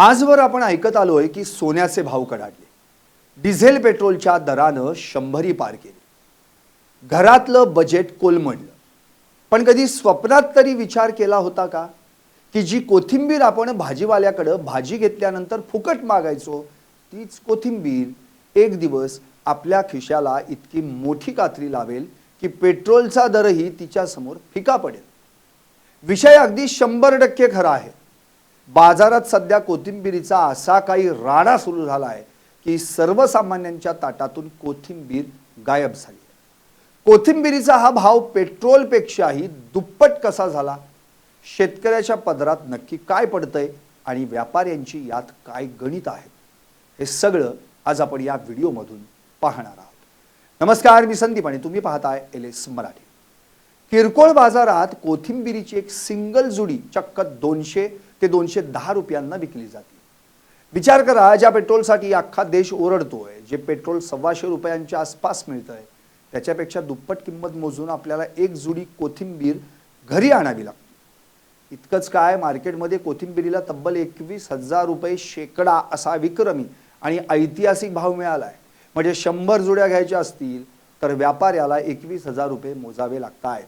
आजवर आपण ऐकत आलोय की सोन्याचे भाव कडाडले, डिझेल पेट्रोलच्या दरानं 100 पार केली, घरातलं बजेट कोलमडलं. पण कधी स्वप्नात तरी विचार केला होता का की जी कोथिंबीर आपण भाजीवाल्याकडे भाजी घेतल्यानंतर फुकट मागायचो, तीच कोथिंबीर एक दिवस आपल्या खिशाला इतकी मोठी कात्री लावेल की पेट्रोलचा दरही तिच्या समोर फिका पडेल. विषय अगदी 100% खरा आहे. बाजारात सध्या कोथिंबीरीचा असा काही राडा सुरू झाला आहे की सर्वसामान्यांच्या ताटातून कोथिंबीर गायब झाली. कोथिंबीरीचा हा भाव पेट्रोलपेक्षाही दुप्पट कसा झाला? शेतकऱ्याच्या पदरात नक्की काय पडतंय आणि व्यापाऱ्यांची यात काय गणित आहेत? हे सगळं आज आपण या व्हिडिओमधून पाहणार आहोत. नमस्कार, मी संदीप आणि तुम्ही पाहताय LS मराठी. किरकोळ बाजारात कोथिंबीरीची एक सिंगल जुडी चक्क 200 ते 210 रुपयांना विकली जाते. विचार करा, ज्या पेट्रोलसाठी अख्खा देश ओरडतोय, जे पेट्रोल 125 रुपयांच्या आसपास मिळतंय, त्याच्यापेक्षा दुप्पट किंमत मोजून आपल्याला एक जुडी कोथिंबीर घरी आणावी लागते. इतकंच काय, मार्केटमध्ये कोथिंबीरीला तब्बल 21,000 रुपये शेकडा असा विक्रमी आणि ऐतिहासिक भाव मिळालाय. म्हणजे 100 जुड्या घ्यायच्या असतील तर व्यापाऱ्याला 21,000 रुपये मोजावे लागतात.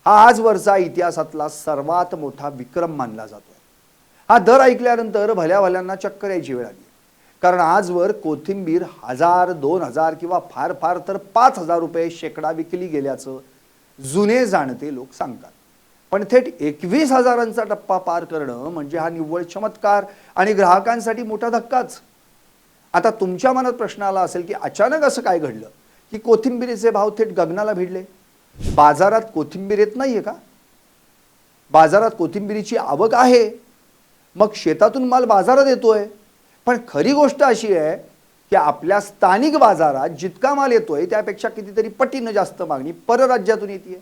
हा आजवरचा इतिहासातला सर्वात मोठा विक्रम मानला जातोय. हा दर ऐकल्यानंतर भल्या भल्यांना चक्कर यायची वेळ आली. कारण आजवर कोथिंबीर 1000, 2000 किंवा फार फार तर 5000 रुपये शेकडा विकली गेल्याचं जुने जाणते लोक सांगतात. पण थेट 21,000चा टप्पा पार करणं म्हणजे हा निव्वळ चमत्कार आणि ग्राहकांसाठी मोठा धक्काच. आता तुमच्या मनात प्रश्न आला असेल की अचानक असं काय घडलं की कोथिंबीरीचे भाव थेट गगनाला भिडले? बाजारात कोथिंबीर येत नाहीये का? बाजारात कोथिंबीरीची आवक आहे, मग शेतातून माल बाजारात येतोय. पण खरी गोष्ट अशी आहे की आपल्या स्थानिक बाजारात जितका माल येतोय त्यापेक्षा कितीतरी पटीनं जास्त मागणी परराज्यातून येते.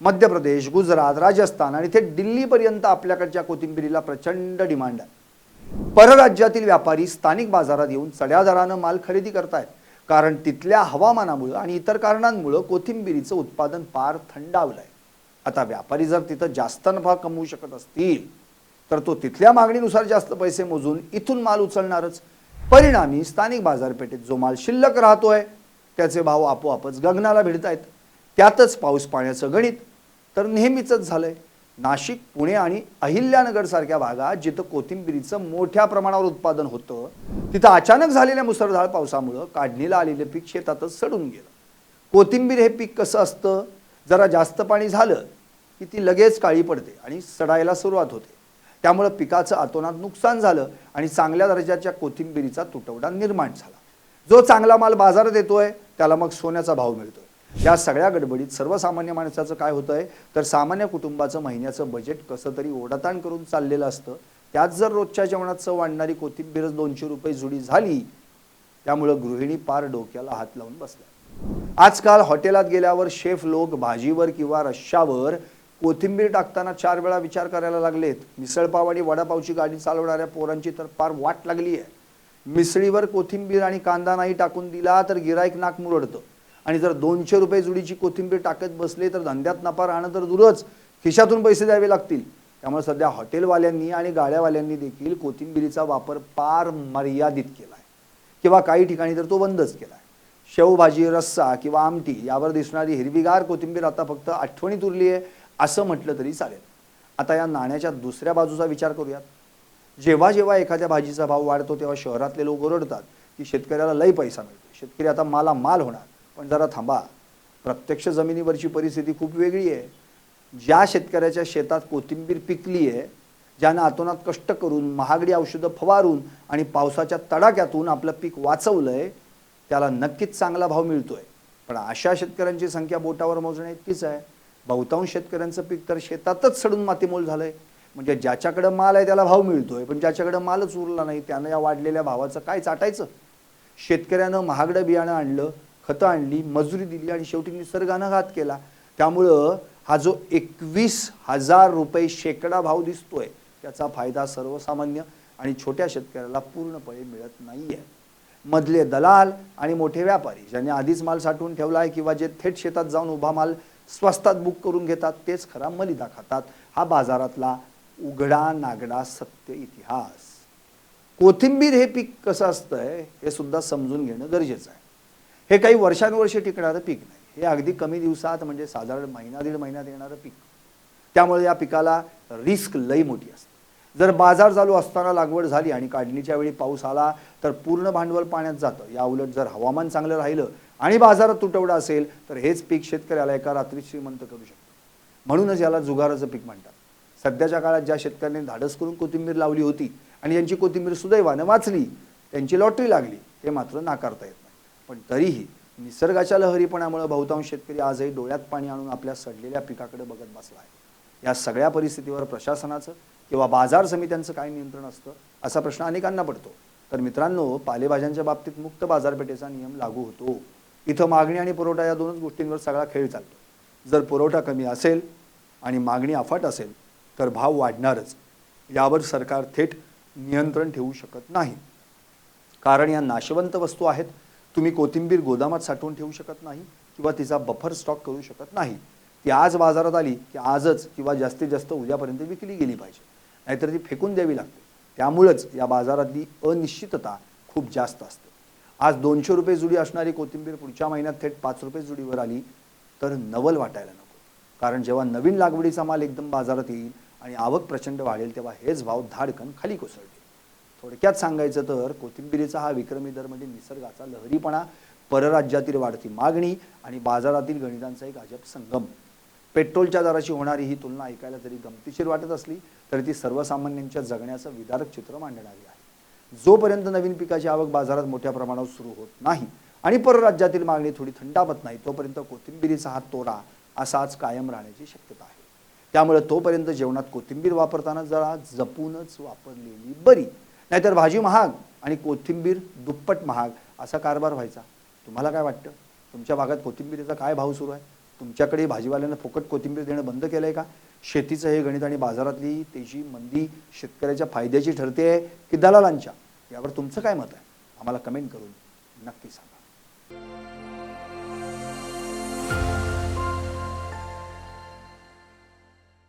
मध्य प्रदेश, गुजरात, राजस्थान आणि थेट दिल्लीपर्यंत आपल्याकडच्या कोथिंबीरीला प्रचंड डिमांड आहे. परराज्यातील व्यापारी स्थानिक बाजारात येऊन चढ्या दरानं माल खरेदी करतायत. कारण तिथल्या हवामानामुळे आणि इतर कारणांमुळे कोथिंबीरीचं उत्पादन फार थंडावलंय. आता व्यापारी जर तिथं जास्त नफा कमवू शकत असतील तर तो तिथल्या मागणीनुसार जास्त पैसे मोजून इथून माल उचलणारच. परिणामी स्थानिक बाजारपेठेत जो माल शिल्लक राहतोय त्याचे भाव आपोआपच गगनाला भिडतायत. त्यातच पाऊस पाण्याचं गणित तर नेहमीच झालंय. नाशिक, पुणे आणि अहिल्यानगर सारख्या भागात जिथं कोथिंबीरीचं मोठ्या प्रमाणावर उत्पादन होतं, तिथं अचानक झालेल्या मुसळधार पावसामुळे काढणीला आलेलं पीक शेतातच सडून गेलं. कोथिंबीर हे पीक कसं असतं, जरा जास्त पाणी झालं की ती लगेच काळी पडते आणि सडायला सुरुवात होते. त्यामुळे पिकाचं अतोनात नुकसान झालं आणि चांगल्या दर्जाच्या कोथिंबीरीचा तुटवडा निर्माण झाला. जो चांगला माल बाजारात येतोय त्याला मग सोन्याचा भाव मिळतोय. या सगळ्या गडबडीत सर्वसामान्य माणसाचं काय होतंय तर सामान्य कुटुंबाचं महिन्याचं बजेट कसं तरी ओढाताण करून चाललेलं असतं. त्यात जर रोजच्या जेवणात चव आणणारी कोथिंबीरच 200 रुपये जुडी झाली, त्यामुळे गृहिणी पार डोक्याला हात लावून बसल्या. आजकाल हॉटेलात गेल्यावर शेफ लोक भाजीवर किंवा रश्श्यावर कोथिंबीर टाकताना 4 वेळा विचार करायला लागलेत. मिसळपाव आणि वडापावची गाडी चालवणाऱ्या पोरांची तर फार वाट लागली आहे. मिसळीवर कोथिंबीर आणि कांदा नाही टाकून दिला तर गिराईक नाक मुरडतं आणि जर 200 रुपये जुडीची कोथिंबीर टाकत बसले तर धंद्यात नफा राहणं तर दूरच, खिशातून पैसे द्यावे लागतील. त्यामुळे सध्या हॉटेलवाल्यांनी आणि गाड्यावाल्यांनी देखील कोथिंबीरीचा वापर फार मर्यादित केला आहे किंवा काही ठिकाणी तर तो बंदच केला आहे. शेवभाजी, रस्सा किंवा आमटी यावर दिसणारी हिरवीगार कोथिंबीर आता फक्त आठवणीत उरली आहे असं म्हटलं तरी चालेल. आता या नाण्याच्या दुसऱ्या बाजूचा विचार करूयात. जेव्हा जेव्हा एखाद्या भाजीचा भाव वाढतो तेव्हा शहरातले लोक ओरडतात की शेतकऱ्याला लई पैसा मिळतो, शेतकरी आता माल होणार. पण जरा थांबा, प्रत्यक्ष जमिनीवरची परिस्थिती खूप वेगळी आहे. ज्या शेतकऱ्याच्या शेतात कोथिंबीर पिकली आहे, ज्यानं अतोनात कष्ट करून महागडी औषधं फवारून आणि पावसाच्या तडाख्यातून आपलं पीक वाचवलंय, त्याला नक्कीच चांगला भाव मिळतोय. पण अशा शेतकऱ्यांची संख्या बोटावर मोजण्या इतकीच आहे. बहुतांश शेतकऱ्यांचं पीक तर शेतातच सडून मातीमोल झालंय. म्हणजे ज्याच्याकडे माल आहे त्याला भाव मिळतोय, पण ज्याच्याकडे मालच उरला नाही त्यानं या वाढलेल्या भावाचं काय चाटायचं? शेतकऱ्यानं महागडं बियाणं आणलं, खतं आणली, मजुरी दिली आणि शेवटी निसर्गानं घात केला. त्यामुळं हा जो 21,000 रुपये शेकडा भाव दिसतोय त्याचा फायदा सर्वसामान्य आणि छोट्या शेतकऱ्याला पूर्णपणे मिळत नाहीये. मधले दलाल आणि मोठे व्यापारी ज्यांनी आधीच माल साठवून ठेवला आहे किंवा जे थेट शेतात जाऊन उभा माल स्वस्तात बुक करून घेतात तेच खरा मलिदा खातात. हा बाजारातला उघडा नागडा सत्य इतिहास. कोथिंबीर हे पीक कसं असतंय हे सुद्धा समजून घेणं गरजेचं आहे. हे काही वर्षानुवर्षे टिकणारं पीक नाही. हे अगदी कमी दिवसात म्हणजे साधारण महिना दीड महिन्यात येणारं पीक. त्यामुळे या पिकाला रिस्क लई मोठी असते. जर बाजार चालू असताना लागवड झाली आणि काढणीच्या वेळी पाऊस आला तर पूर्ण भांडवल पाण्यात जातं. या उलट जर हवामान चांगलं राहिलं आणि बाजारात तुटवडा असेल तर हेच पीक शेतकऱ्याला एका रात्रीत श्रीमंत करू शकतं. म्हणूनच याला जुगाराचं पीक म्हणतात. सध्याच्या काळात ज्या शेतकऱ्यांनी धाडस करून कोथिंबीर लावली होती आणि ज्यांची कोथिंबीर सुदैवानं वाचली, त्यांची लॉटरी लागली, ते मात्र नाकारता येत नाही. पण तरीही निसर्गाच्या लहरीपणामुळे बहुतांश शेतकरी आजही डोळ्यात पाणी आणून आपल्या सडलेल्या पिकाकडे बघत बसला आहे. या सगळ्या परिस्थितीवर प्रशासनाचं किंवा बाजार समित्यांचं काय नियंत्रण असतं असा प्रश्न अनेकांना पडतो. तर मित्रांनो, पालेभाज्यांच्या बाबतीत मुक्त बाजारपेठेचा नियम लागू होतो. इथं मागणी आणि पुरवठा या दोनच गोष्टींवर सगळा खेळ चालतो. जर पुरवठा कमी असेल आणि मागणी अफाट असेल तर भाव वाढणारच. यावर सरकार थेट नियंत्रण ठेवू शकत नाही. कारण या नाशवंत वस्तू आहेत. तुम्ही कोथिंबीर गोदामात साठवून ठेवू शकत नाही किंवा तिचा बफर स्टॉक करू शकत नाही. ती आज बाजारात आली की आजच किंवा जास्तीत जास्त उद्यापर्यंत विकली गेली पाहिजे, नाहीतर ती फेकून द्यावी लागते. त्यामुळेच या बाजारातली अनिश्चितता खूप जास्त असते. आज 200 रुपये जुडी असणारी कोथिंबीर पुढच्या महिन्यात थेट 5 रुपये जुडीवर आली तर नवल वाटायला नको. कारण जेव्हा नवीन लागवडीचा माल एकदम बाजारात येईल आणि आवक प्रचंड वाढेल तेव्हा हेच भाव धाडकन खाली कोसळतील. थोडक्यात सांगायचं तर कोथिंबीरीचा हा विक्रमी दर म्हणजे निसर्गाचा लहरीपणा, परराज्यातील वाढती मागणी आणि बाजारातील गणितांचा एक अजब संगम. पेट्रोलच्या दराची होणारी ही तुलना ऐकायला जरी गमतीशीर वाटत असली तरी ती सर्वसामान्यांच्या जगण्याचं विदारक चित्र मांडणारी आहे. जोपर्यंत नवीन पिकाची आवक बाजारात मोठ्या प्रमाणावर सुरू होत नाही आणि परराज्यातील मागणी थोडी थंडावत नाही तोपर्यंत कोथिंबीरीचा हा तोरा असाच कायम राहण्याची शक्यता आहे. त्यामुळे तोपर्यंत जेवणात कोथिंबीर वापरताना जरा जपूनच वापरलेली बरी. नाहीतर भाजी महाग आणि कोथिंबीर दुप्पट महाग असा कारभार व्हायचा. तुम्हाला काय वाटतं? तुमच्या भागात कोथिंबीरीचा काय भाव सुरू आहे? तुमच्याकडे भाजीवाल्यांना फुकट कोथिंबीर देणं बंद केलंय का? शेतीचं हे गणित आणि बाजारातली तेजी मंदी शेतकऱ्याच्या फायद्याची ठरते की दलालांच्या? यावर तुमचं काय मत आहे? आम्हाला कमेंट करून नक्की सांगा.